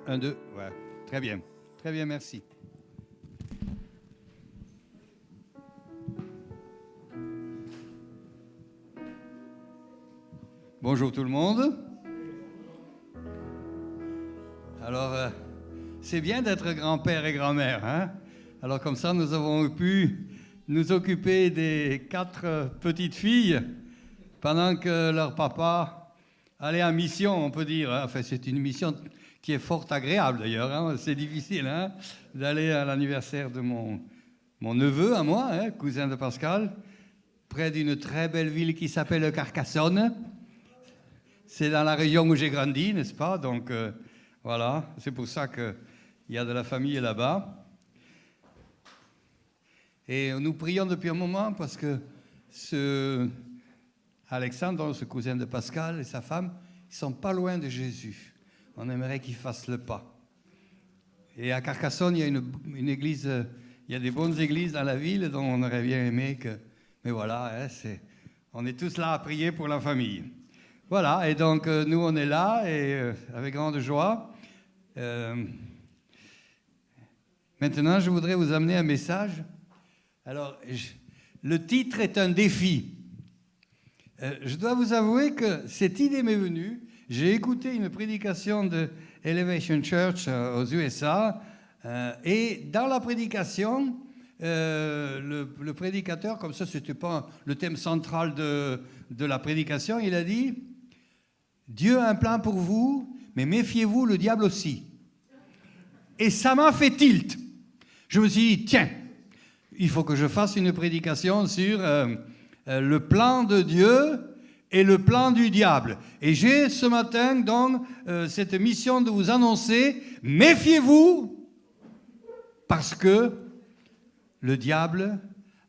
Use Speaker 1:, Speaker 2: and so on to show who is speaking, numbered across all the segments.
Speaker 1: Un, deux, ouais. Très bien. Très bien, merci. Bonjour tout le monde. Alors, c'est bien d'être grand-père et grand-mère, hein? Alors comme ça, nous avons pu nous occuper des 4 petites filles pendant que leur papa allait en mission, on peut dire. Enfin, c'est une mission qui est fort agréable d'ailleurs, hein? C'est difficile, hein, d'aller à l'anniversaire de mon neveu à moi, hein, cousin de Pascal, près d'une très belle ville qui s'appelle Carcassonne. C'est dans la région où j'ai grandi, n'est-ce pas? Donc voilà, c'est pour ça qu'il y a de la famille là-bas. Et nous prions depuis un moment parce que Alexandre, ce cousin de Pascal et sa femme, ils ne sont pas loin de Jésus. On aimerait qu'ils fassent le pas. Et à Carcassonne, il y a une église, il y a des bonnes églises dans la ville, dont on aurait bien aimé que... Mais voilà, hein, on est tous là à prier pour la famille. Voilà, et donc nous on est là, et avec grande joie. Maintenant, je voudrais vous amener un message. Alors, le titre est un défi. Je dois vous avouer que cette idée m'est venue. J'ai écouté une prédication de Elevation Church aux USA, et dans la prédication, le prédicateur, comme ça c'était pas le thème central de la prédication, il a dit « Dieu a un plan pour vous, mais méfiez-vous, le diable aussi ». Et ça m'a fait tilt. Je me suis dit « Tiens, il faut que je fasse une prédication sur le plan de Dieu et le plan du diable. » Et j'ai ce matin donc cette mission de vous annoncer « Méfiez-vous, parce que le diable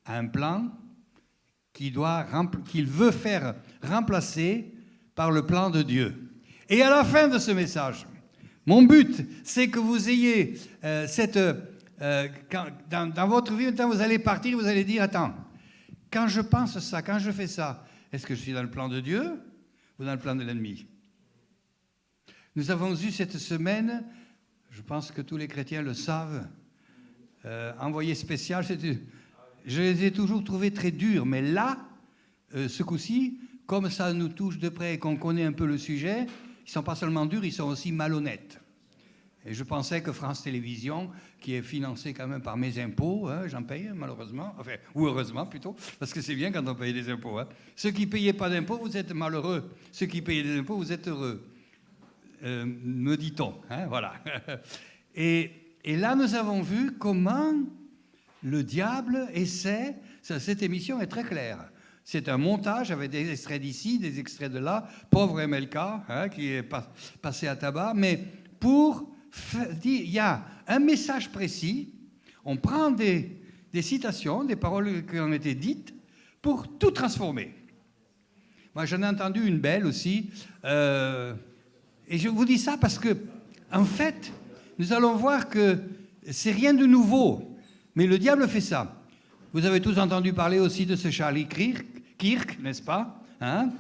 Speaker 1: a un plan qu'il veut faire remplacer par le plan de Dieu. » Et à la fin de ce message, mon but, c'est que vous ayez dans votre vie, maintenant vous allez partir, vous allez dire, attends, quand je pense ça, quand je fais ça, est-ce que je suis dans le plan de Dieu ou dans le plan de l'ennemi? Nous avons eu cette semaine, je pense que tous les chrétiens le savent, envoyé spécial, je les ai toujours trouvés très durs, mais là, ce coup-ci, comme ça nous touche de près et qu'on connaît un peu le sujet, ils ne sont pas seulement durs, ils sont aussi malhonnêtes. Et je pensais que France Télévisions, qui est financée quand même par mes impôts, hein, j'en paye malheureusement, enfin, ou heureusement plutôt, parce que c'est bien quand on paye des impôts. Hein. Ceux qui ne payaient pas d'impôts, vous êtes malheureux. Ceux qui payaient des impôts, vous êtes heureux. Me dit-on. Hein, voilà. Et là, nous avons vu comment le diable essaie... Cette émission est très claire. C'est un montage avec des extraits d'ici, des extraits de là. Pauvre MLK, hein, qui est passé à tabac. Mais il y a un message précis. On prend des citations, des paroles qui ont été dites pour tout transformer. Moi, j'en ai entendu une belle aussi. Et je vous dis ça parce que, en fait, nous allons voir que c'est rien de nouveau. Mais le diable fait ça. Vous avez tous entendu parler aussi de ce Charlie Kirk, n'est-ce pas, hein?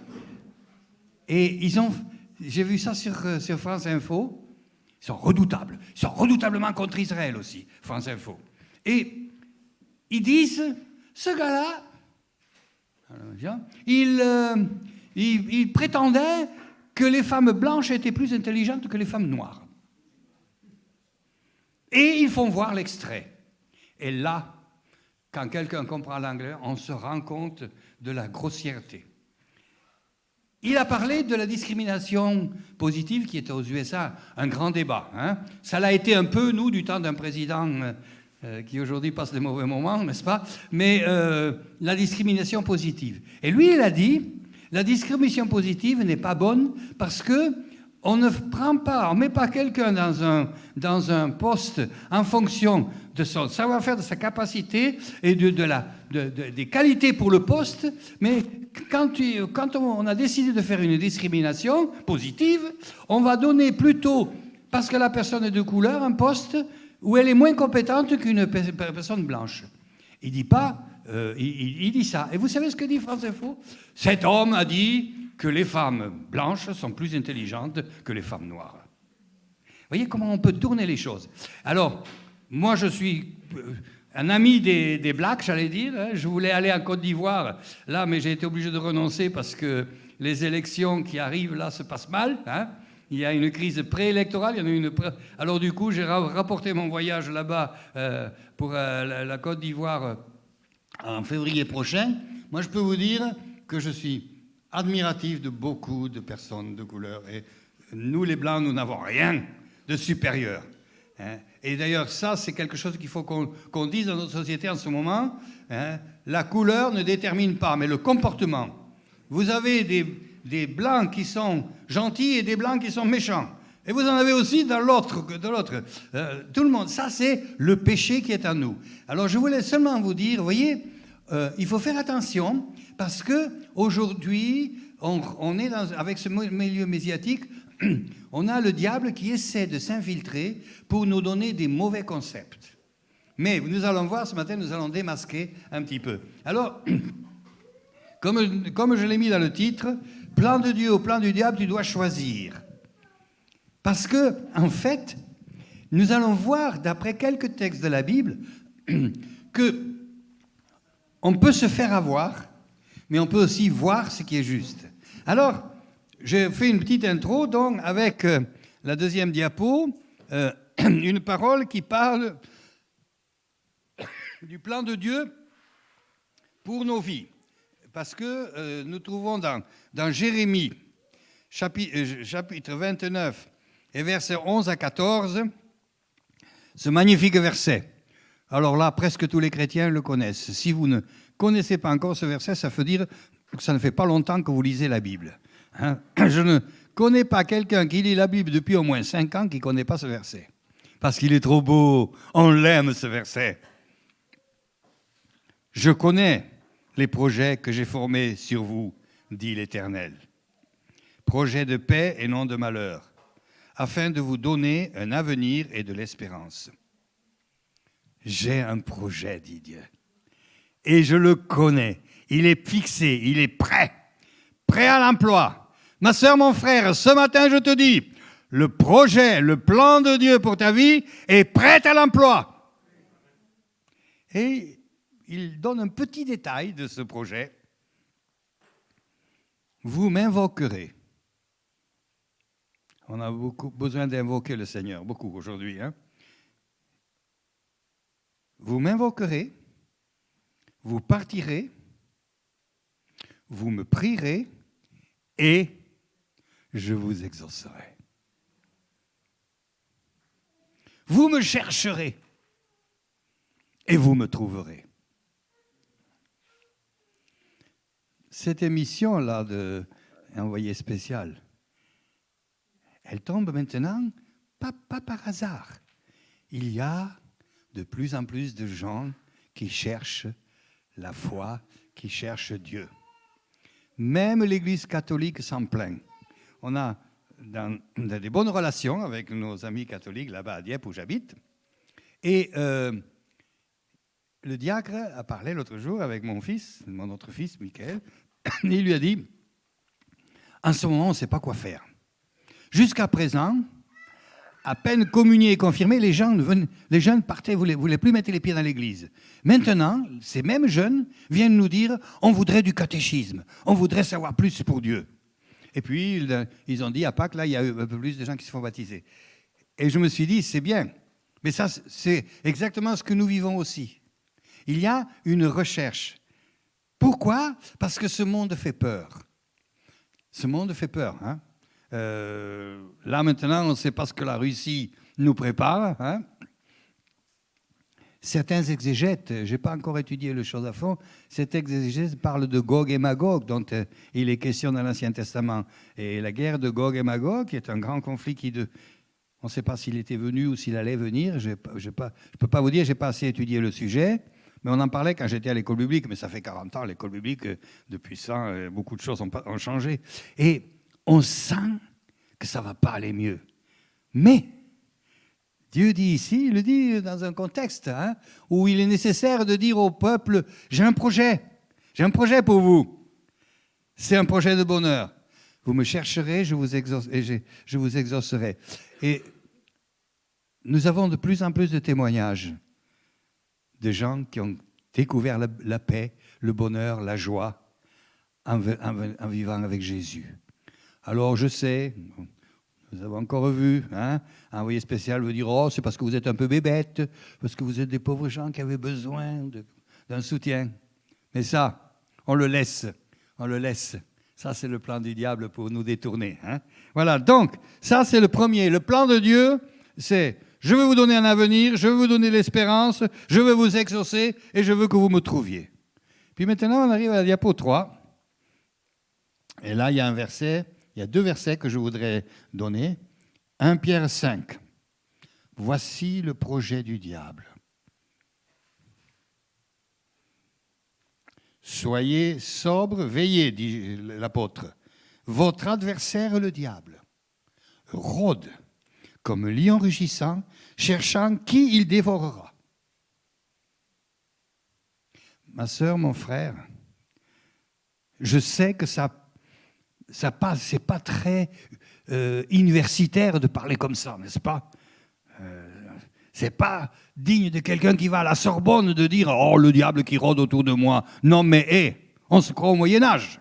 Speaker 1: Et j'ai vu ça sur France Info. Ils sont redoutables. Ils sont redoutablement contre Israël aussi, France Info. Et ils disent, ce gars-là, il prétendait que les femmes blanches étaient plus intelligentes que les femmes noires. Et ils font voir l'extrait. Et là, quand quelqu'un comprend l'anglais, on se rend compte de la grossièreté. Il a parlé de la discrimination positive qui était aux USA, un grand débat. Hein. Ça l'a été un peu, nous, du temps d'un président qui aujourd'hui passe des mauvais moments, n'est-ce pas? Mais la discrimination positive. Et lui, il a dit, la discrimination positive n'est pas bonne parce que on ne met pas quelqu'un dans un poste en fonction de son savoir-faire, de sa capacité et des qualités pour le poste, mais quand on a décidé de faire une discrimination positive, on va donner plutôt, parce que la personne est de couleur, un poste où elle est moins compétente qu'une personne blanche. Il dit pas, il dit ça. Et vous savez ce que dit France Info? Cet homme a dit que les femmes blanches sont plus intelligentes que les femmes noires. Vous voyez comment on peut tourner les choses. Alors, moi, je suis un ami des Blacks, j'allais dire. Hein. Je voulais aller en Côte d'Ivoire, là, mais j'ai été obligé de renoncer parce que les élections qui arrivent, là, se passent mal. Hein. Il y a une crise préélectorale, il y en a une. Alors, du coup, j'ai rapporté mon voyage là-bas pour la Côte d'Ivoire en février prochain. Moi, je peux vous dire que je suis admiratif de beaucoup de personnes de couleur. Et nous, les Blancs, nous n'avons rien de supérieur. Hein. Et d'ailleurs, ça, c'est quelque chose qu'il faut qu'on dise dans notre société en ce moment. Hein. La couleur ne détermine pas, mais le comportement. Vous avez des Blancs qui sont gentils et des Blancs qui sont méchants. Et vous en avez aussi dans l'autre. Tout le monde. Ça, c'est le péché qui est en nous. Alors, je voulais seulement vous dire, vous voyez, il faut faire attention parce qu'aujourd'hui, on est avec ce milieu médiatique, on a le diable qui essaie de s'infiltrer pour nous donner des mauvais concepts. Mais nous allons voir ce matin, nous allons démasquer un petit peu. Alors, comme je l'ai mis dans le titre, plan de Dieu ou plan du diable, tu dois choisir. Parce que, en fait, nous allons voir, d'après quelques textes de la Bible, que on peut se faire avoir, mais on peut aussi voir ce qui est juste. Alors, j'ai fait une petite intro, donc, avec la deuxième diapo, une parole qui parle du plan de Dieu pour nos vies. Parce que nous trouvons dans Jérémie, chapitre 29, et versets 11 à 14, ce magnifique verset. Alors là, presque tous les chrétiens le connaissent. Si vous ne connaissez pas encore ce verset, ça veut dire que ça ne fait pas longtemps que vous lisez la Bible. Hein? Je ne connais pas quelqu'un qui lit la Bible depuis au moins 5 ans qui ne connaît pas ce verset. Parce qu'il est trop beau. On l'aime, ce verset. Je connais les projets que j'ai formés sur vous, dit l'Éternel. Projets de paix et non de malheur, afin de vous donner un avenir et de l'espérance. J'ai un projet, dit Dieu. Et je le connais. Il est fixé, il est prêt. Prêt à l'emploi. Ma sœur, mon frère, ce matin, je te dis, le projet, le plan de Dieu pour ta vie est prêt à l'emploi. Et il donne un petit détail de ce projet. Vous m'invoquerez. On a beaucoup besoin d'invoquer le Seigneur, beaucoup aujourd'hui. Hein? Vous m'invoquerez, vous partirez, vous me prierez et je vous exaucerai. Vous me chercherez et vous me trouverez. Cette émission-là d'Envoyé spécial, elle tombe maintenant, pas par hasard. Il y a de plus en plus de gens qui cherchent la foi, qui cherchent Dieu. Même l'Église catholique s'en plaint. On a des bonnes relations avec nos amis catholiques là-bas à Dieppe où j'habite. Et le diacre a parlé l'autre jour avec mon autre fils, Michael, et il lui a dit, en ce moment, on ne sait pas quoi faire. Jusqu'à présent, à peine communiés et confirmés, les jeunes partaient, ne voulaient plus mettre les pieds dans l'église. Maintenant, ces mêmes jeunes viennent nous dire on voudrait du catéchisme, on voudrait savoir plus pour Dieu. Et puis, ils ont dit à Pâques, là, il y a un peu plus de gens qui se font baptiser. Et je me suis dit, c'est bien. Mais ça, c'est exactement ce que nous vivons aussi. Il y a une recherche. Pourquoi ? Parce que ce monde fait peur. Ce monde fait peur, hein ? Là, maintenant, on ne sait pas ce que la Russie nous prépare. Hein. Certains exégètes, je n'ai pas encore étudié le chose à fond, certains exégètes parlent de Gog et Magog, dont il est question dans l'Ancien Testament. Et la guerre de Gog et Magog, qui est un grand conflit on ne sait pas s'il était venu ou s'il allait venir. Je ne peux pas vous dire, je n'ai pas assez étudié le sujet. Mais on en parlait quand j'étais à l'école biblique, mais ça fait 40 ans, l'école biblique, depuis ça, beaucoup de choses ont changé. Et on sent que ça ne va pas aller mieux. Mais Dieu dit ici, il le dit dans un contexte où il est nécessaire de dire au peuple, j'ai un projet pour vous. C'est un projet de bonheur. Vous me chercherez, je vous exaucerai. Et nous avons de plus en plus de témoignages de gens qui ont découvert la paix, le bonheur, la joie en vivant avec Jésus. Alors je sais, nous avons encore vu, un envoyé spécial veut dire « Oh, c'est parce que vous êtes un peu bébête, parce que vous êtes des pauvres gens qui avaient besoin d'un soutien. » Mais ça, on le laisse. Ça, c'est le plan du diable pour nous détourner. Voilà, donc, ça, c'est le premier. Le plan de Dieu, c'est « Je veux vous donner un avenir, je veux vous donner l'espérance, je veux vous exaucer et je veux que vous me trouviez. » Puis maintenant, on arrive à la diapo 3. Et là, il y a 2 versets que je voudrais donner. 1 Pierre 5. Voici le projet du diable. Soyez sobres, veillez, dit l'apôtre. Votre adversaire, le diable, rôde comme lion rugissant, cherchant qui il dévorera. Ma sœur, mon frère, je sais que ça passe, c'est pas très universitaire de parler comme ça, n'est-ce pas? C'est pas digne de quelqu'un qui va à la Sorbonne de dire « Oh, le diable qui rôde autour de moi ». Non, mais on se croit au Moyen-Âge.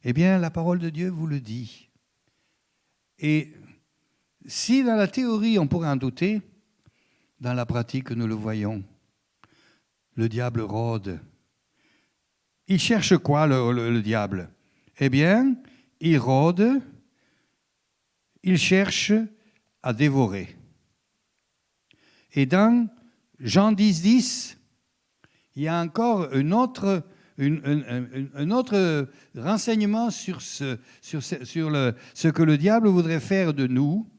Speaker 1: Eh bien, la parole de Dieu vous le dit. Et si dans la théorie on pourrait en douter, dans la pratique nous le voyons. Le diable rôde. Il cherche quoi, le diable? Eh bien, il rôde, il cherche à dévorer. Et dans Jean 10, 10, il y a encore un autre renseignement sur ce que le diable voudrait faire de nous.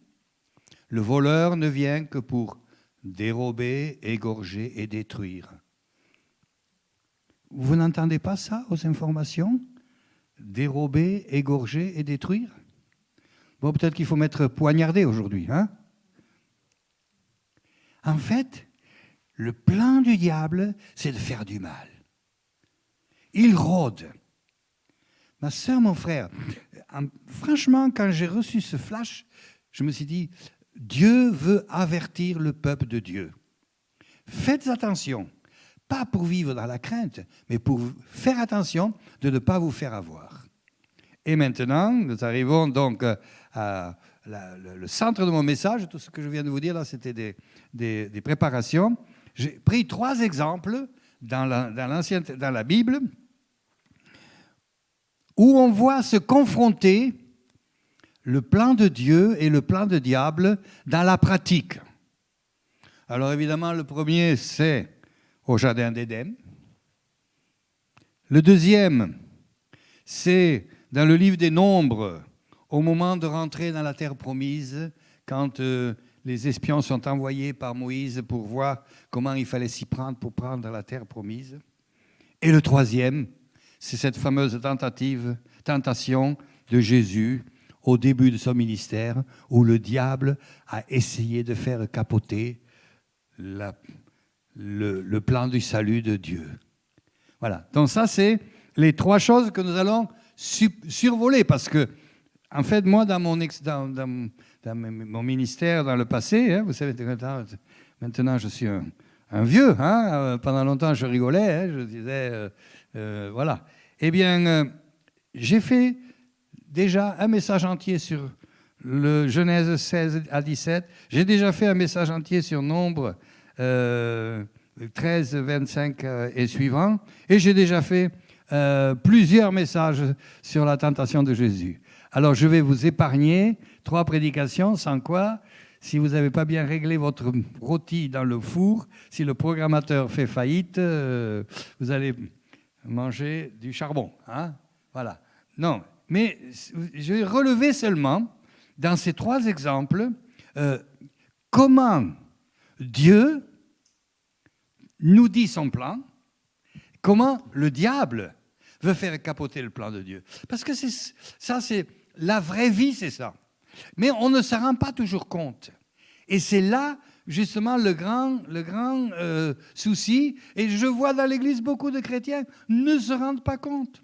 Speaker 1: Le voleur ne vient que pour dérober, égorger et détruire. Vous n'entendez pas ça aux informations? Dérober, égorger et détruire? Bon, peut-être qu'il faut mettre poignardé aujourd'hui, En fait, le plan du diable, c'est de faire du mal. Il rôde. Ma sœur, mon frère, franchement, quand j'ai reçu ce flash, je me suis dit, Dieu veut avertir le peuple de Dieu. Faites attention, pas pour vivre dans la crainte, mais pour faire attention de ne pas vous faire avoir. Et maintenant, nous arrivons donc à le centre de mon message. Tout ce que je viens de vous dire là, c'était des préparations. J'ai pris 3 exemples dans la Bible où on voit se confronter le plan de Dieu et le plan du diable dans la pratique. Alors évidemment, le premier, c'est au Jardin d'Éden. Le deuxième, c'est dans le livre des Nombres, au moment de rentrer dans la terre promise, quand les espions sont envoyés par Moïse pour voir comment il fallait s'y prendre pour prendre la terre promise. Et le troisième, c'est cette fameuse tentation de Jésus au début de son ministère, où le diable a essayé de faire capoter le plan du salut de Dieu. Voilà. Donc ça, c'est les 3 choses que nous allons survoler, parce que, en fait, moi, dans mon ministère, dans le passé, vous savez, maintenant, je suis un vieux. Pendant longtemps, je rigolais, je disais, voilà. Eh bien, j'ai fait déjà un message entier sur le Genèse 16 à 17. J'ai déjà fait un message entier sur Nombre 13, 25 et suivants. Et j'ai déjà fait plusieurs messages sur la tentation de Jésus. Alors, je vais vous épargner 3 prédications, sans quoi, si vous n'avez pas bien réglé votre rôti dans le four, si le programmateur fait faillite, vous allez manger du charbon. Voilà. Non, mais je vais relever seulement, dans ces 3 exemples, comment Dieu nous dit son plan, comment le diable veut faire capoter le plan de Dieu. Parce que ça, c'est la vraie vie, c'est ça. Mais on ne se rend pas toujours compte. Et c'est là, justement, le grand souci. Et je vois dans l'Église beaucoup de chrétiens ne se rendent pas compte.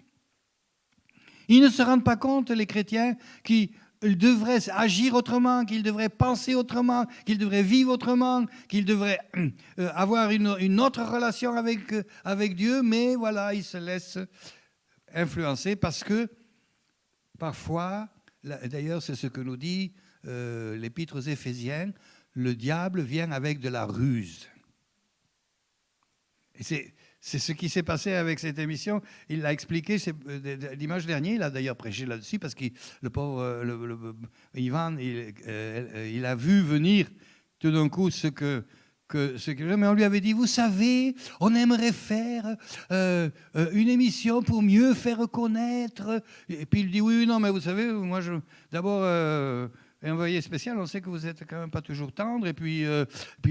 Speaker 1: Ils ne se rendent pas compte, les chrétiens, qui il devrait agir autrement, qu'il devrait penser autrement, qu'il devrait vivre autrement, qu'il devrait avoir une autre relation avec Dieu, mais voilà, il se laisse influencer parce que parfois, d'ailleurs c'est ce que nous dit l'Épître aux Éphésiens, le diable vient avec de la ruse. Et c'est ce qui s'est passé avec cette émission. Il l'a expliqué dimanche dernier. Il a d'ailleurs prêché là-dessus parce que le pauvre Ivan, il a vu venir tout d'un coup ce que mais on lui avait dit, vous savez, on aimerait faire une émission pour mieux faire connaître. Et puis il dit, oui, non, mais vous savez, moi, d'abord, envoyé spécial, on sait que vous n'êtes quand même pas toujours tendre. Et puis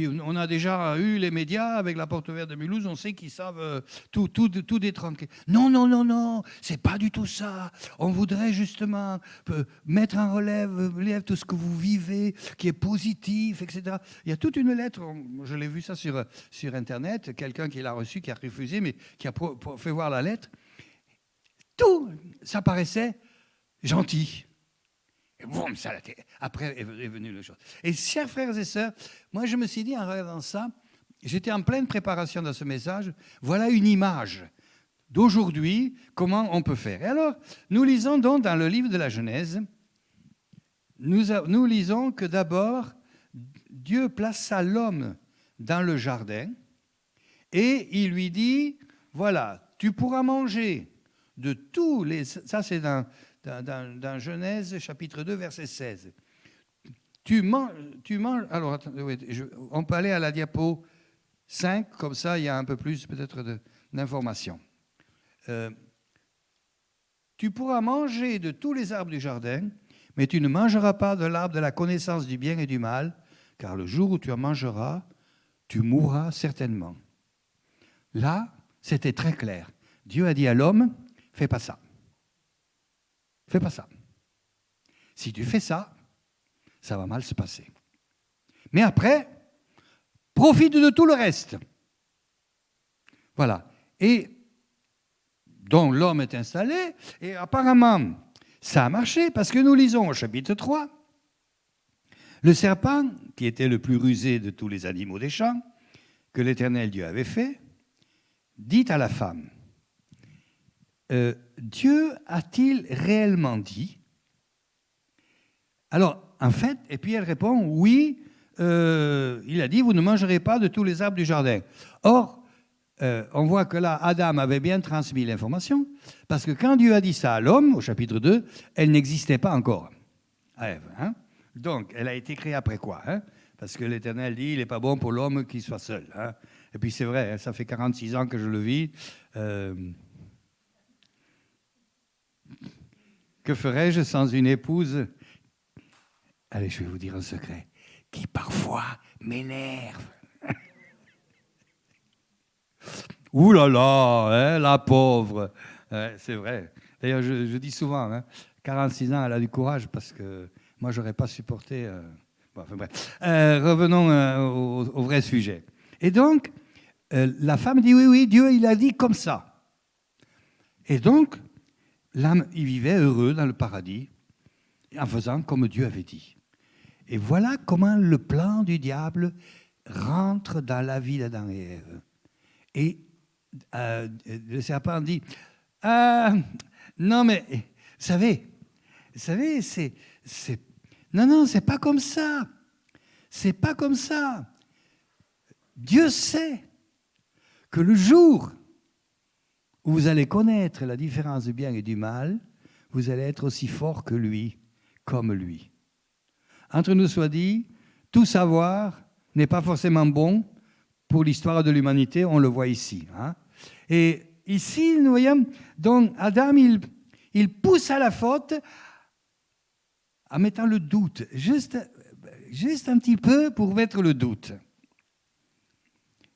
Speaker 1: on a déjà eu les médias avec la porte ouverte de Mulhouse, on sait qu'ils savent tout détranquer. Non, c'est pas du tout ça. On voudrait justement mettre en relève tout ce que vous vivez, qui est positif, etc. Il y a toute une lettre, je l'ai vu ça sur Internet, quelqu'un qui l'a reçu, qui a refusé, mais qui a fait voir la lettre. Tout, ça paraissait gentil. Et boum, ça, après est venu le chose. Et chers frères et sœurs, moi je me suis dit en regardant ça, j'étais en pleine préparation de ce message, voilà une image d'aujourd'hui, comment on peut faire. Et alors, nous lisons donc dans le livre de la Genèse, nous lisons que d'abord, Dieu plaça l'homme dans le jardin et il lui dit, voilà, tu pourras manger de tous les... Ça c'est dans Genèse, chapitre 2, verset 16. Tu manges... Alors, attendez, on peut aller à la diapo 5, comme ça, il y a un peu plus peut-être d'informations. Tu pourras manger de tous les arbres du jardin, mais tu ne mangeras pas de l'arbre de la connaissance du bien et du mal, car le jour où tu en mangeras, tu mourras certainement. Là, c'était très clair. Dieu a dit à l'homme, fais pas ça. Fais pas ça. Si tu fais ça, ça va mal se passer. Mais après, profite de tout le reste. Voilà. Et donc l'homme est installé, et apparemment, ça a marché, parce que nous lisons au chapitre 3, le serpent, qui était le plus rusé de tous les animaux des champs, que l'Éternel Dieu avait fait, dit à la femme, Dieu a-t-il réellement dit? Alors, en fait, et puis elle répond, oui, il a dit, vous ne mangerez pas de tous les arbres du jardin. Or, on voit que là, Adam avait bien transmis l'information, parce que quand Dieu a dit ça à l'homme, au chapitre 2, elle n'existait pas encore, à Ève. Hein? Donc, elle a été créée après quoi? Hein? Parce que l'Éternel dit, il n'est pas bon pour l'homme qu'il soit seul. Hein? Et puis c'est vrai, hein, ça fait 46 ans que je le vis. Que ferais-je sans une épouse? Allez, je vais vous dire un secret, qui parfois m'énerve. Ouh là là, hein, la pauvre. C'est vrai. D'ailleurs, je dis souvent, hein, 46 ans, elle a du courage parce que moi, je n'aurais pas supporté. Bon, enfin, bref. Revenons au vrai sujet. Et donc, la femme dit oui, Dieu, il a dit comme ça. Et donc, l'homme, il vivait heureux dans le paradis en faisant comme Dieu avait dit. Et voilà comment le plan du diable rentre dans la vie d'Adam et Ève. Et le serpent dit, non mais, vous savez, non, c'est pas comme ça. C'est pas comme ça. Dieu sait que le jour où vous allez connaître la différence du bien et du mal, vous allez être aussi fort que lui, comme lui. Entre nous soit dit, tout savoir n'est pas forcément bon pour l'histoire de l'humanité, on le voit ici. Hein. Et ici, nous voyons, donc Adam, il pousse à la faute en mettant le doute, juste un petit peu pour mettre le doute.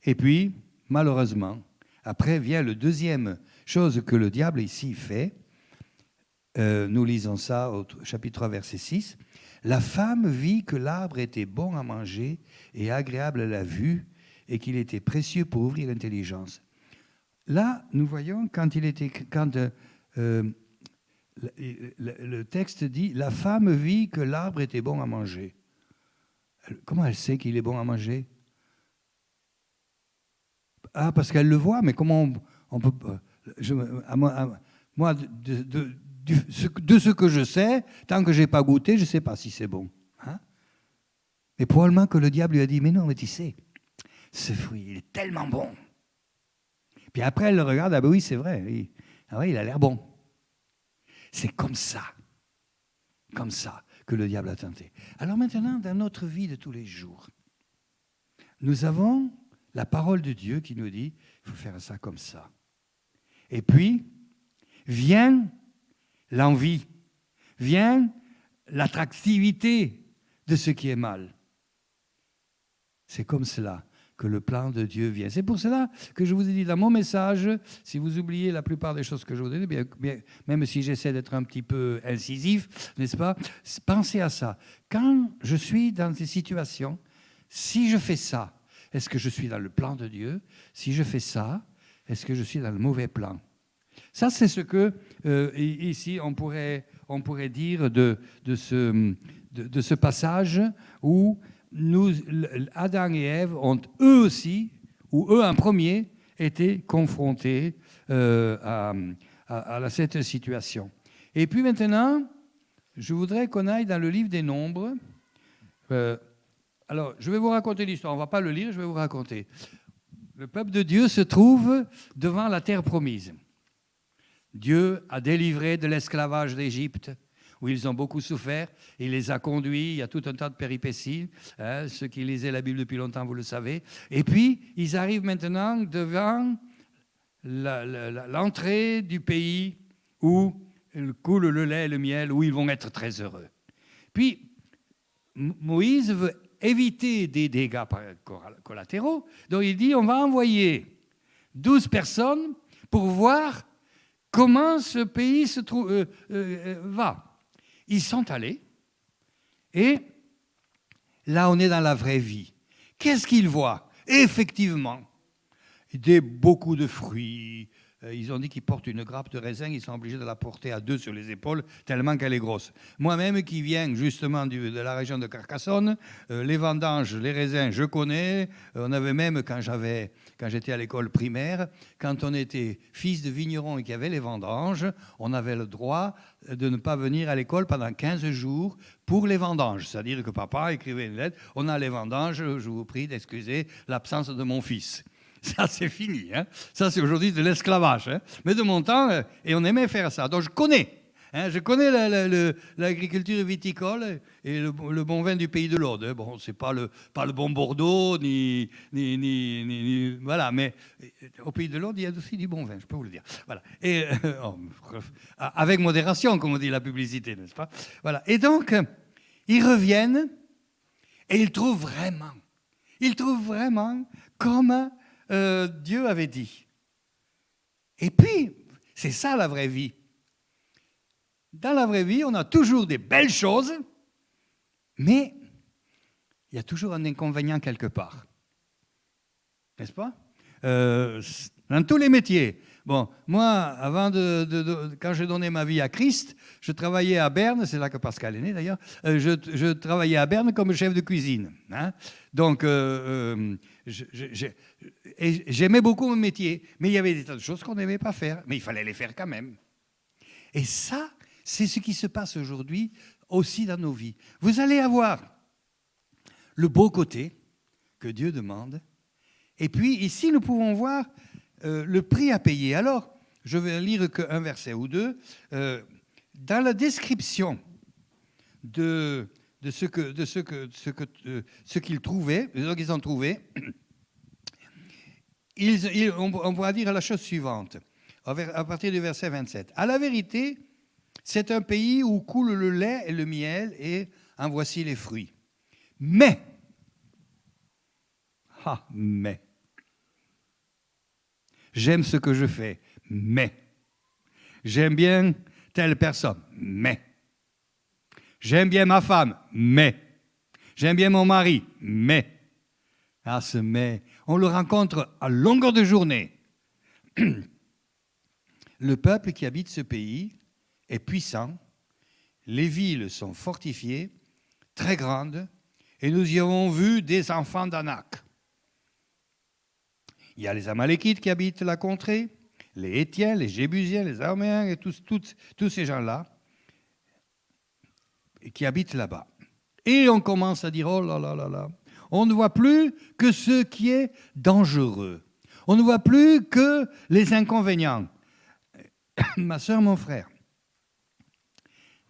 Speaker 1: Et puis, malheureusement, après vient le deuxième chose que le diable ici fait. Nous lisons ça au chapitre 3, verset 6. La femme vit que l'arbre était bon à manger et agréable à la vue et qu'il était précieux pour ouvrir l'intelligence. Là, nous voyons quand le texte dit « La femme vit que l'arbre était bon à manger ». Comment elle sait qu'il est bon à manger? Ah, parce qu'elle le voit, mais comment on peut... Moi, de ce que je sais, tant que je n'ai pas goûté, je ne sais pas si c'est bon. Hein? Mais probablement que le diable lui a dit, mais non, mais tu sais, ce fruit, il est tellement bon. Puis après, elle le regarde, ah ben oui, c'est vrai, ah oui, il a l'air bon. C'est comme ça que le diable a tenté. Alors maintenant, dans notre vie de tous les jours, nous avons la parole de Dieu qui nous dit, il faut faire ça comme ça. Et puis, vient l'envie, vient l'attractivité de ce qui est mal. C'est comme cela que le plan de Dieu vient. C'est pour cela que je vous ai dit dans mon message, si vous oubliez la plupart des choses que je vous ai dit, même si j'essaie d'être un petit peu incisif, n'est-ce pas, pensez à ça. Quand je suis dans des situations, si je fais ça, est-ce que je suis dans le plan de Dieu? Si je fais ça, est-ce que je suis dans le mauvais plan? Ça, c'est ce que, ici, on pourrait dire de ce passage où Adam et Ève ont eux aussi, ou eux en premier, été confrontés à cette situation. Et puis maintenant, je voudrais qu'on aille dans le livre des Nombres. Alors, je vais vous raconter l'histoire. On ne va pas le lire, je vais vous raconter. Le peuple de Dieu se trouve devant la terre promise. Dieu a délivré de l'esclavage d'Égypte, où ils ont beaucoup souffert. Il les a conduits, il y a tout un tas de péripéties. Hein, ceux qui lisaient la Bible depuis longtemps, vous le savez. Et puis, ils arrivent maintenant devant l'entrée du pays où coule le lait et le miel, où ils vont être très heureux. Puis, Moïse veut éviter des dégâts collatéraux. Donc, il dit, on va envoyer 12 personnes pour voir comment ce pays va. Ils sont allés, et là, on est dans la vraie vie. Qu'est-ce qu'ils voient? Effectivement, beaucoup de fruits. Ils ont dit qu'ils portent une grappe de raisin, ils sont obligés de la porter à 2 sur les épaules, tellement qu'elle est grosse. Moi-même, qui viens justement de la région de Carcassonne, les vendanges, les raisins, je connais. On avait même, quand j'étais à l'école primaire, quand on était fils de vigneron et qu'il y avait les vendanges, on avait le droit de ne pas venir à l'école pendant 15 jours pour les vendanges. C'est-à-dire que papa écrivait une lettre, on a les vendanges, je vous prie d'excuser l'absence de mon fils. Ça, c'est fini. Hein. Ça, c'est aujourd'hui de l'esclavage. Hein. Mais de mon temps, et on aimait faire ça. Donc, je connais. Hein, je connais l'agriculture viticole et le bon vin du pays de l'Aude. Hein. Bon, c'est pas le bon Bordeaux, ni voilà. Mais au pays de l'Aude, il y a aussi du bon vin, je peux vous le dire. Voilà. Et, avec modération, comme on dit la publicité, n'est-ce pas? Voilà. Et donc, ils reviennent et ils trouvent vraiment comme Dieu avait dit. Et puis, c'est ça la vraie vie. Dans la vraie vie, on a toujours des belles choses, mais il y a toujours un inconvénient quelque part. N'est-ce pas? Dans tous les métiers. Bon, moi, avant quand j'ai donné ma vie à Christ, je travaillais à Berne, c'est là que Pascal est né d'ailleurs, je travaillais à Berne comme chef de cuisine. Hein. Donc, j'aimais beaucoup mon métier, mais il y avait des tas de choses qu'on n'aimait pas faire, mais il fallait les faire quand même. Et ça, c'est ce qui se passe aujourd'hui aussi dans nos vies. Vous allez avoir le beau côté que Dieu demande, et puis ici, nous pouvons voir le prix à payer. Alors, je vais lire qu'un verset ou deux. Dans la description de ce qu'ils trouvaient, ce qu'ils ont trouvé, on va dire la chose suivante, à partir du verset 27. À la vérité, c'est un pays où coule le lait et le miel, et en voici les fruits. Mais, j'aime ce que je fais, mais, j'aime bien telle personne, mais, j'aime bien ma femme, mais, j'aime bien mon mari, mais, ce mais, on le rencontre à longueur de journée. Le peuple qui habite ce pays est puissant, les villes sont fortifiées, très grandes, et nous y avons vu des enfants d'Anak. Il y a les Amalékites qui habitent la contrée, les Hétiens, les Jébusiens, les Araméens, et tous ces gens-là qui habitent là-bas. Et on commence à dire, oh là là là là, on ne voit plus que ce qui est dangereux. On ne voit plus que les inconvénients. Ma soeur, mon frère,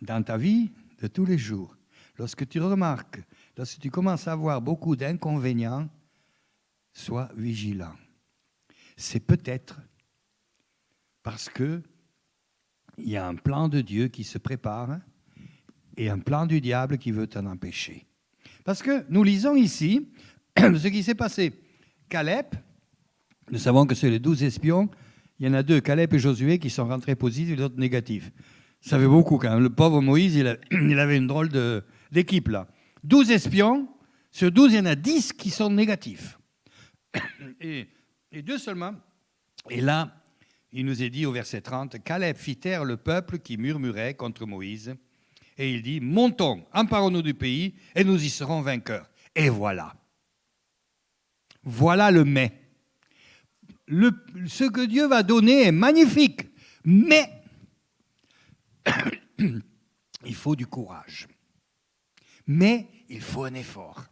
Speaker 1: dans ta vie de tous les jours, lorsque tu remarques, lorsque tu commences à voir beaucoup d'inconvénients, sois vigilant. C'est peut-être parce qu'il y a un plan de Dieu qui se prépare et un plan du diable qui veut t'en empêcher. Parce que nous lisons ici ce qui s'est passé. Caleb, nous savons que c'est les 12 espions, il y en a 2, Caleb et Josué, qui sont rentrés positifs et l'autre négatifs. Ça fait beaucoup quand même. Le pauvre Moïse, il avait une drôle d'équipe là. 12 espions, sur 12, il y en a 10 qui sont négatifs. Et 2 seulement. Et là, il nous est dit au verset 30, Caleb fit taire le peuple qui murmurait contre Moïse. Et il dit, montons, emparons-nous du pays et nous y serons vainqueurs. Et voilà. Voilà le mais. Ce que Dieu va donner est magnifique, mais il faut du courage. Mais il faut un effort.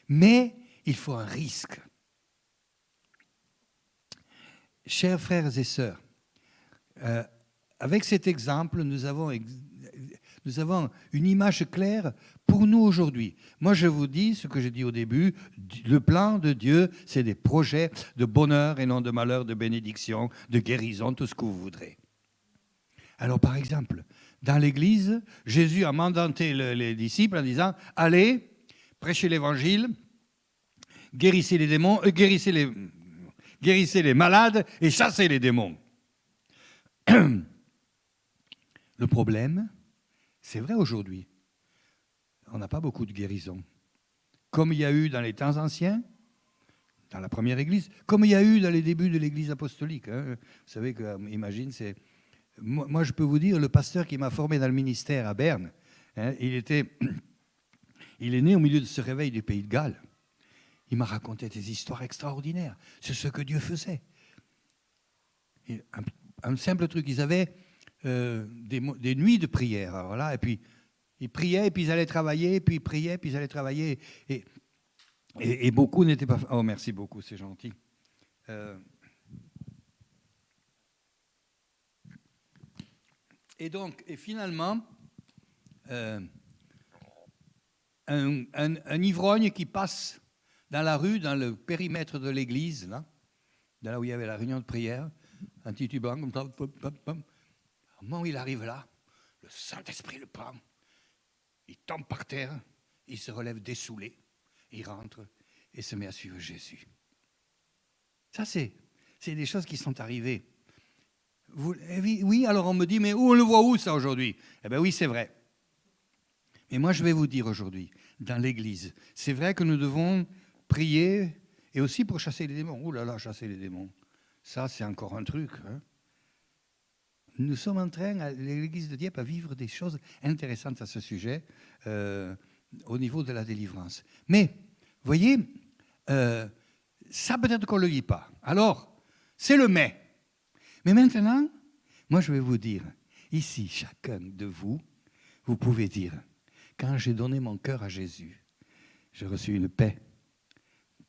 Speaker 1: Mais il faut un risque. Chers frères et sœurs, avec cet exemple, nous avons une image claire pour nous aujourd'hui. Moi, je vous dis ce que j'ai dit au début, le plan de Dieu, c'est des projets de bonheur et non de malheur, de bénédiction, de guérison, tout ce que vous voudrez. Alors, par exemple, dans l'Église, Jésus a mandaté les disciples en disant « Allez, prêchez l'Évangile, guérissez les démons, guérissez les malades et chassez les démons. » Le problème, c'est vrai aujourd'hui, on n'a pas beaucoup de guérisons. Comme il y a eu dans les temps anciens, dans la première Église, comme il y a eu dans les débuts de l'Église apostolique. Hein. Vous savez que, imagine, c'est... Moi, je peux vous dire, le pasteur qui m'a formé dans le ministère à Berne, hein, il est né au milieu de ce réveil du pays de Galles. Il m'a raconté des histoires extraordinaires. C'est ce que Dieu faisait. Un simple truc, ils avaient des nuits de prière. Alors là, et puis, ils priaient, et puis ils allaient travailler, puis ils priaient, puis ils allaient travailler. Et beaucoup n'étaient pas... Oh, merci beaucoup, c'est gentil. Et finalement, un ivrogne qui passe dans la rue, dans le périmètre de l'église, là où il y avait la réunion de prière, un titubant comme ça, pom, pom, pom. Au moment où il arrive là, le Saint-Esprit le prend, il tombe par terre, il se relève dessoulé, il rentre et se met à suivre Jésus. Ça, c'est des choses qui sont arrivées. Oui, alors on me dit, mais on le voit où ça aujourd'hui? Eh bien oui, c'est vrai. Mais moi, je vais vous dire aujourd'hui, dans l'Église, c'est vrai que nous devons prier et aussi pour chasser les démons. Oh là là, chasser les démons. Ça, c'est encore un truc. Hein. Nous sommes en train, à l'Église de Dieppe, à vivre des choses intéressantes à ce sujet au niveau de la délivrance. Mais, voyez, ça peut-être qu'on ne le vit pas. Alors, c'est le mais. Mais maintenant, moi je vais vous dire, ici, chacun de vous, vous pouvez dire, quand j'ai donné mon cœur à Jésus, j'ai reçu une paix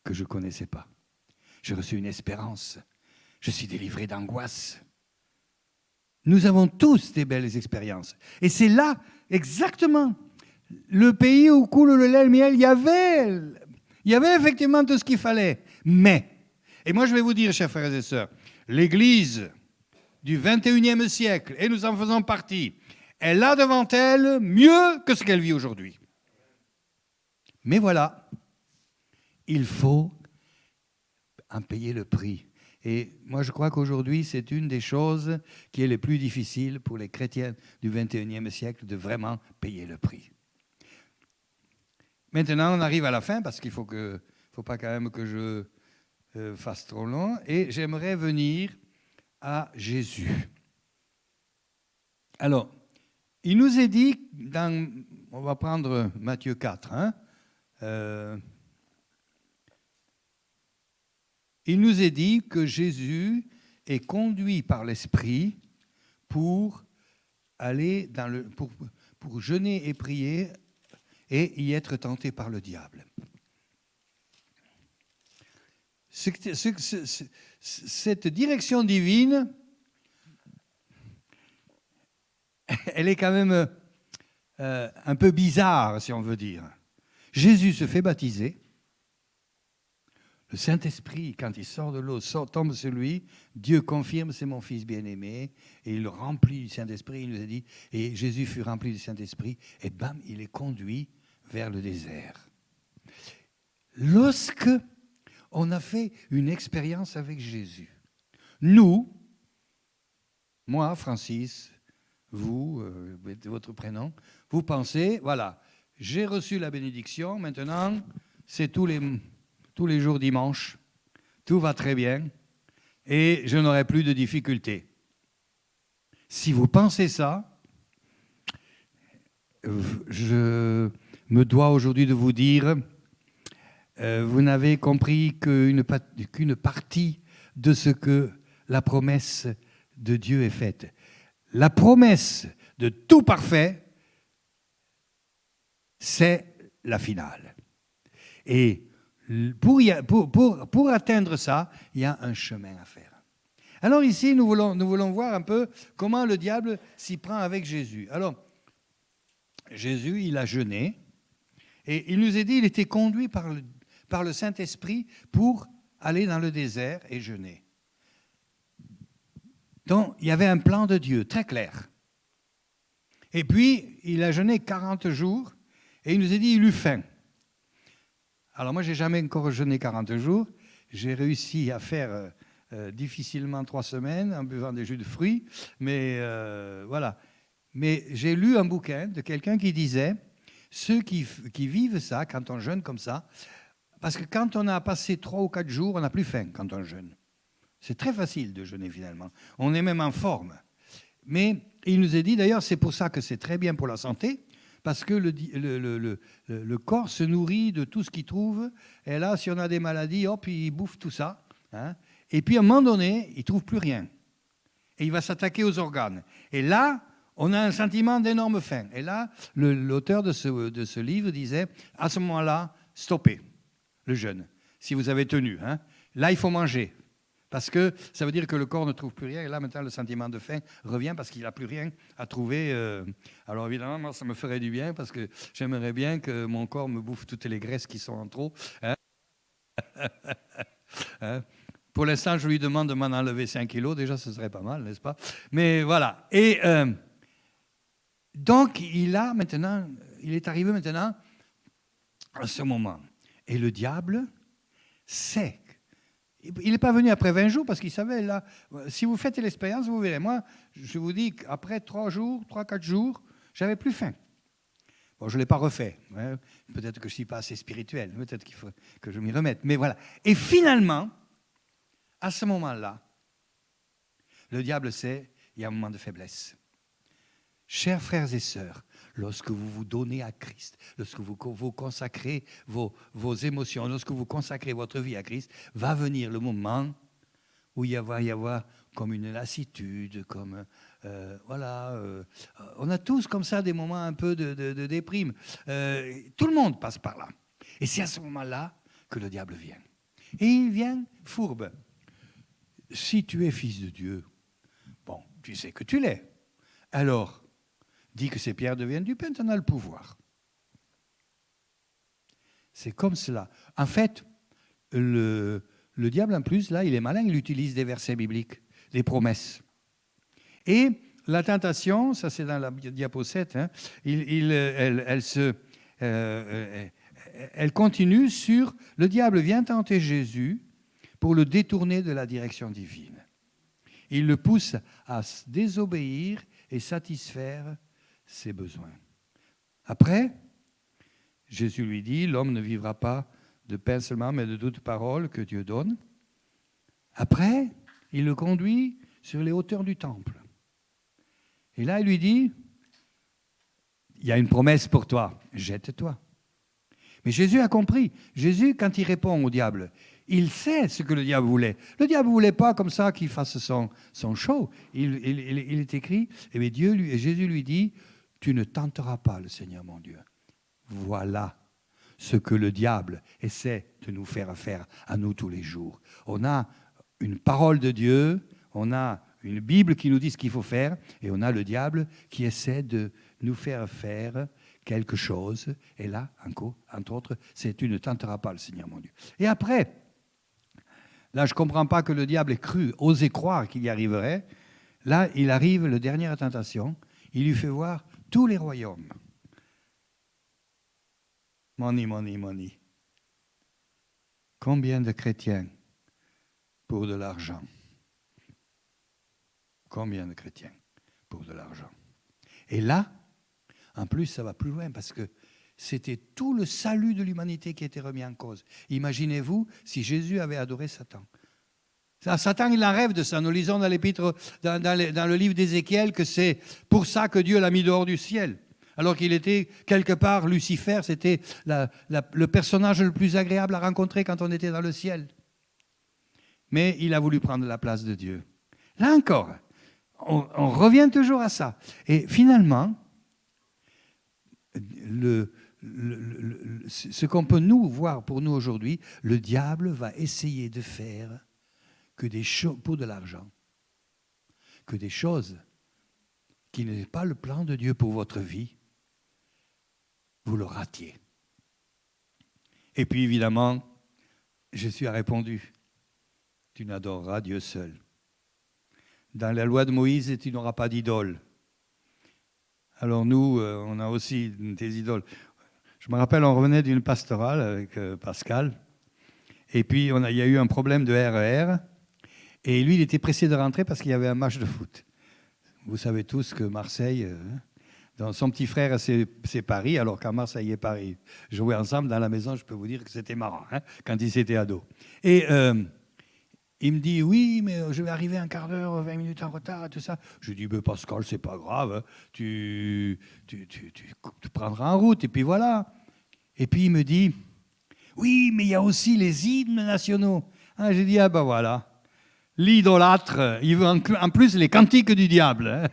Speaker 1: que je ne connaissais pas. J'ai reçu une espérance. Je suis délivré d'angoisse. Nous avons tous des belles expériences. Et c'est là, exactement, le pays où coule le lait et le miel, il y avait effectivement tout ce qu'il fallait. Mais, et moi je vais vous dire, chers frères et sœurs, l'Église du 21e siècle, et nous en faisons partie, elle a devant elle mieux que ce qu'elle vit aujourd'hui. Mais voilà, il faut en payer le prix. Et moi, je crois qu'aujourd'hui, c'est une des choses qui est les plus difficiles pour les chrétiens du 21e siècle, de vraiment payer le prix. Maintenant, on arrive à la fin, parce qu'il faut pas quand même que je fasse trop long, et j'aimerais venir à Jésus. Alors, il nous est dit, on va prendre Matthieu 4, il nous est dit que Jésus est conduit par l'Esprit pour aller pour jeûner et prier et y être tenté par le diable. Cette direction divine, elle est quand même un peu bizarre, si on veut dire. Jésus se fait baptiser. Le Saint-Esprit, quand il sort de l'eau, tombe sur lui. Dieu confirme, c'est mon Fils bien-aimé. Et il le remplit du Saint-Esprit. Il nous a dit, et Jésus fut rempli du Saint-Esprit. Et bam, il est conduit vers le désert. Lorsque on a fait une expérience avec Jésus, nous, moi, Francis, vous, votre prénom, vous pensez, voilà, j'ai reçu la bénédiction, maintenant, c'est tous les jours dimanche, tout va très bien, et je n'aurai plus de difficultés. Si vous pensez ça, je me dois aujourd'hui de vous dire, vous n'avez compris qu'une partie de ce que la promesse de Dieu est faite. La promesse de tout parfait, c'est la finale. Et pour atteindre ça, il y a un chemin à faire. Alors ici, nous voulons voir un peu comment le diable s'y prend avec Jésus. Alors, Jésus, il a jeûné, et il nous est dit, il était conduit par le Saint-Esprit pour aller dans le désert et jeûner. Donc, il y avait un plan de Dieu très clair. Et puis, il a jeûné 40 jours, et il nous a dit, il eut faim. Alors moi, je n'ai jamais encore jeûné 40 jours. J'ai réussi à faire difficilement 3 semaines en buvant des jus de fruits. Mais voilà. Mais j'ai lu un bouquin de quelqu'un qui disait, ceux qui vivent ça, quand on jeûne comme ça, parce que quand on a passé 3 ou 4 jours, on n'a plus faim quand on jeûne. C'est très facile de jeûner finalement. On est même en forme. Mais il nous a dit, d'ailleurs, c'est pour ça que c'est très bien pour la santé, parce que le corps se nourrit de tout ce qu'il trouve. Et là, si on a des maladies, hop, il bouffe tout ça. Hein. Et puis, à un moment donné, il ne trouve plus rien. Et il va s'attaquer aux organes. Et là, on a un sentiment d'énorme faim. Et là, l'auteur de ce livre disait, à ce moment-là, stoppez le jeûne, si vous avez tenu. Hein. Là, il faut manger. Parce que ça veut dire que le corps ne trouve plus rien. Et là, maintenant, le sentiment de faim revient parce qu'il n'a plus rien à trouver. Alors, évidemment, moi, ça me ferait du bien parce que j'aimerais bien que mon corps me bouffe toutes les graisses qui sont en trop. Hein. Hein. Pour l'instant, je lui demande de m'en enlever 5 kilos. Déjà, ce serait pas mal, n'est-ce pas? Mais voilà. Et donc, il est arrivé maintenant à ce moment. Et le diable sait. Il n'est pas venu après 20 jours parce qu'il savait, là, si vous faites l'expérience, vous verrez. Moi, je vous dis qu'après 3-4 jours, j'avais plus faim. Bon, je ne l'ai pas refait. Hein. Peut-être que je ne suis pas assez spirituel. Peut-être qu'il faut que je m'y remette. Mais voilà. Et finalement, à ce moment-là, le diable sait, il y a un moment de faiblesse. Chers frères et sœurs, lorsque vous vous donnez à Christ, lorsque vous consacrez vos émotions, lorsque vous consacrez votre vie à Christ, va venir le moment où il va y avoir comme une lassitude, comme on a tous comme ça des moments un peu de déprime. Tout le monde passe par là. Et c'est à ce moment-là que le diable vient. Et il vient fourbe. Si tu es fils de Dieu, bon, tu sais que tu l'es. Alors, dis que ces pierres deviennent du pain, tu en as le pouvoir. C'est comme cela. En fait, le diable, en plus, là, il est malin, il utilise des versets bibliques, des promesses. Et la tentation, ça c'est dans la diapo 7, hein, elle continue sur « Le diable vient tenter Jésus pour le détourner de la direction divine. Il le pousse à désobéir et satisfaire ses besoins. Après, Jésus lui dit, l'homme ne vivra pas de pain seulement, mais de toute parole que Dieu donne. Après, il le conduit sur les hauteurs du temple. Et là, il lui dit, il y a une promesse pour toi, jette-toi. Mais Jésus a compris. Jésus, quand il répond au diable, il sait ce que le diable voulait. Le diable ne voulait pas comme ça qu'il fasse son show. Il est écrit, et Jésus lui dit, tu ne tenteras pas le Seigneur mon Dieu. Voilà ce que le diable essaie de nous faire faire à nous tous les jours. On a une parole de Dieu, on a une Bible qui nous dit ce qu'il faut faire, et on a le diable qui essaie de nous faire faire quelque chose. Et là, entre autres, c'est tu ne tenteras pas le Seigneur mon Dieu. Et après, là, je ne comprends pas que le diable ait cru, osé croire qu'il y arriverait. Là, il arrive, la dernière tentation, il lui fait voir tous les royaumes. Money. Combien de chrétiens pour de l'argent? Combien de chrétiens pour de l'argent? Et là, en plus, ça va plus loin parce que c'était tout le salut de l'humanité qui était remis en cause. Imaginez-vous si Jésus avait adoré Satan. Satan, il en rêve de ça. Nous lisons dans l'épître, dans le livre d'Ézéchiel que c'est pour ça que Dieu l'a mis dehors du ciel. Alors qu'il était quelque part, Lucifer, c'était le personnage le plus agréable à rencontrer quand on était dans le ciel. Mais il a voulu prendre la place de Dieu. Là encore, on revient toujours à ça. Et finalement, ce qu'on peut nous voir pour nous aujourd'hui, le diable va essayer de faire que des choses pour de l'argent, que des choses qui n'est pas le plan de Dieu pour votre vie, vous le ratiez. Et puis évidemment, Jésus a répondu, tu n'adoreras Dieu seul. Dans la loi de Moïse, tu n'auras pas d'idole. Alors nous, on a aussi des idoles. Je me rappelle, on revenait d'une pastorale avec Pascal, et puis il y a eu un problème de RER, et lui, il était pressé de rentrer parce qu'il y avait un match de foot. Vous savez tous que Marseille, son petit frère, c'est Paris, alors qu'à Marseille et Paris jouaient ensemble dans la maison, je peux vous dire que c'était marrant, quand ils étaient ados. Et il me dit, oui, mais je vais arriver un quart d'heure, 20 minutes en retard, et tout ça. Je lui dis, mais Pascal, c'est pas grave, tu prendras en route, et puis voilà. Et puis il me dit, oui, mais il y a aussi les hymnes nationaux. J'ai dit, ah ben voilà. L'idolâtre, il veut en plus les cantiques du diable.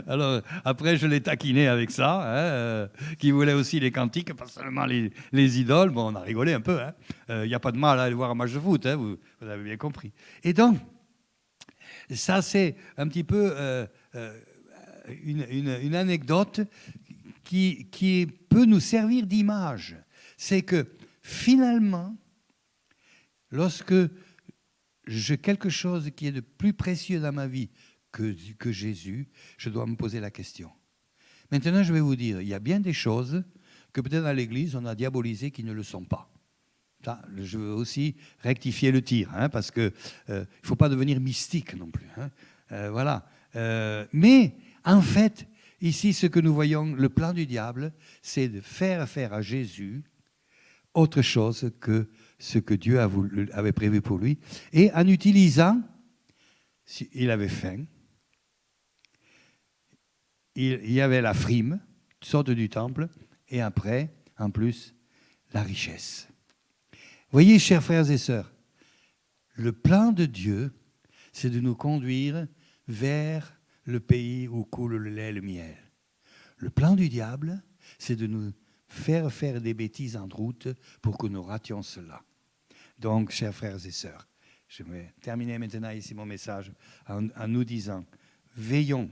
Speaker 1: Alors, après, je l'ai taquiné avec ça, qui voulait aussi les cantiques, pas seulement les idoles. Bon, on a rigolé un peu. Il n'y a pas de mal à aller voir un match de foot, vous avez bien compris. Et donc, ça, c'est un petit peu une anecdote qui peut nous servir d'image. C'est que, finalement, lorsque j'ai quelque chose qui est de plus précieux dans ma vie que Jésus, je dois me poser la question. Maintenant, je vais vous dire, il y a bien des choses que peut-être dans l'Église, on a diabolisées qui ne le sont pas. Ça, je veux aussi rectifier le tir, parce qu'il ne faut pas devenir mystique non plus. Voilà. Mais, en fait, ici, ce que nous voyons, le plan du diable, c'est de faire à Jésus autre chose que ce que Dieu avait prévu pour lui. Et en utilisant, il avait faim, il y avait la frime, sorte du temple, et après, en plus, la richesse. Voyez, chers frères et sœurs, le plan de Dieu, c'est de nous conduire vers le pays où coule le lait et le miel. Le plan du diable, c'est de nous faire des bêtises en route pour que nous rations cela. Donc, chers frères et sœurs, je vais terminer maintenant ici mon message en nous disant, veillons,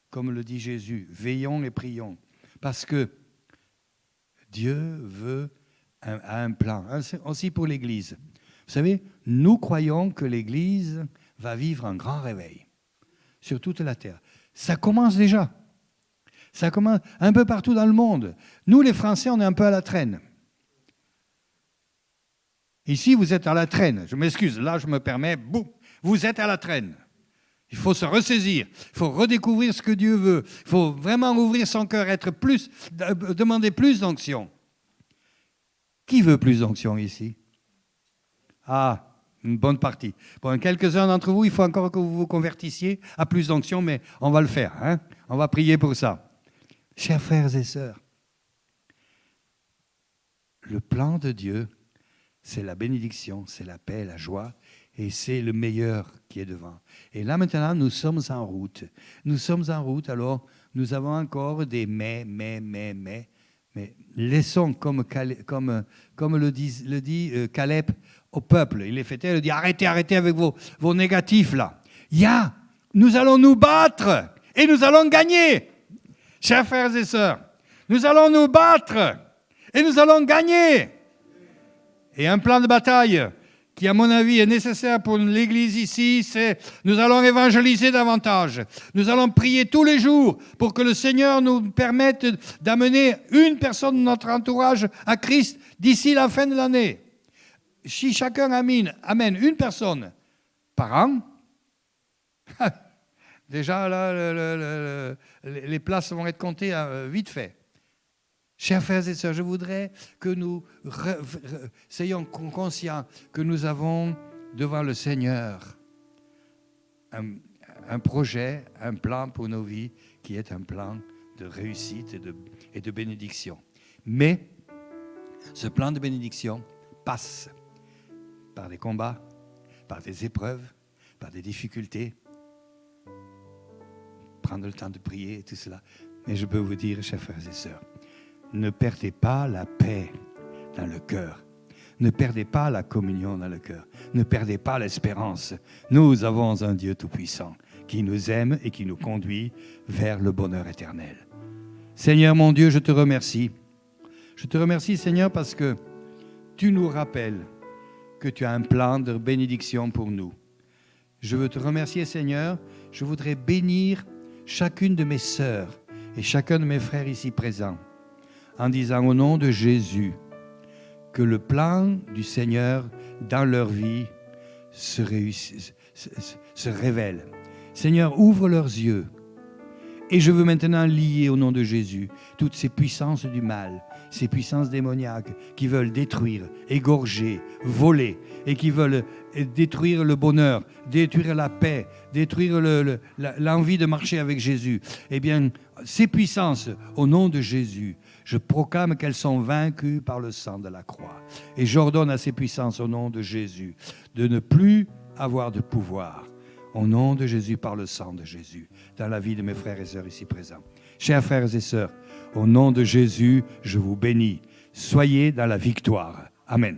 Speaker 1: comme le dit Jésus, veillons et prions, parce que Dieu a un plan, aussi pour l'Église. Vous savez, nous croyons que l'Église va vivre un grand réveil sur toute la terre. Ça commence déjà. Ça commence un peu partout dans le monde. Nous, les Français, on est un peu à la traîne. Ici, vous êtes à la traîne. Je m'excuse, là, je me permets, boum, vous êtes à la traîne. Il faut se ressaisir, il faut redécouvrir ce que Dieu veut. Il faut vraiment ouvrir son cœur, demander plus d'onction. Qui veut plus d'onction ici? Ah, une bonne partie. Pour quelques-uns d'entre vous, il faut encore que vous vous convertissiez à plus d'onction, mais on va le faire. Hein? On va prier pour ça. Chers frères et sœurs, le plan de Dieu, c'est la bénédiction, c'est la paix, la joie, et c'est le meilleur qui est devant. Et là maintenant, nous sommes en route. Nous sommes en route, alors nous avons encore des mais laissons, comme le dit Caleb au peuple, il les fait taire, il dit arrêtez avec vos négatifs là. Nous allons nous battre et nous allons gagner. Chers frères et sœurs, nous allons nous battre et nous allons gagner. Et un plan de bataille qui, à mon avis, est nécessaire pour l'Église ici, c'est nous allons évangéliser davantage. Nous allons prier tous les jours pour que le Seigneur nous permette d'amener une personne de notre entourage à Christ d'ici la fin de l'année. Si chacun amène une personne par an, déjà là, les places vont être comptées vite fait. Chers frères et sœurs, je voudrais que nous soyons conscients que nous avons devant le Seigneur un projet, un plan pour nos vies qui est un plan de réussite et de bénédiction. Mais ce plan de bénédiction passe par des combats, par des épreuves, par des difficultés. Prendre le temps de prier et tout cela. Mais je peux vous dire, chers frères et sœurs, ne perdez pas la paix dans le cœur. Ne perdez pas la communion dans le cœur. Ne perdez pas l'espérance. Nous avons un Dieu tout-puissant qui nous aime et qui nous conduit vers le bonheur éternel. Seigneur mon Dieu, je te remercie. Je te remercie, Seigneur, parce que tu nous rappelles que tu as un plan de bénédiction pour nous. Je veux te remercier, Seigneur. Je voudrais bénir chacune de mes sœurs et chacun de mes frères ici présents, en disant au nom de Jésus que le plan du Seigneur dans leur vie se révèle. Seigneur, ouvre leurs yeux. Et je veux maintenant lier au nom de Jésus toutes ces puissances du mal, ces puissances démoniaques qui veulent détruire, égorger, voler et qui veulent détruire le bonheur, détruire la paix, détruire l'envie de marcher avec Jésus. Eh bien, ces puissances, au nom de Jésus, je proclame qu'elles sont vaincues par le sang de la croix. Et j'ordonne à ces puissances, au nom de Jésus, de ne plus avoir de pouvoir. Au nom de Jésus, par le sang de Jésus, dans la vie de mes frères et sœurs ici présents. Chers frères et sœurs, au nom de Jésus, je vous bénis. Soyez dans la victoire. Amen.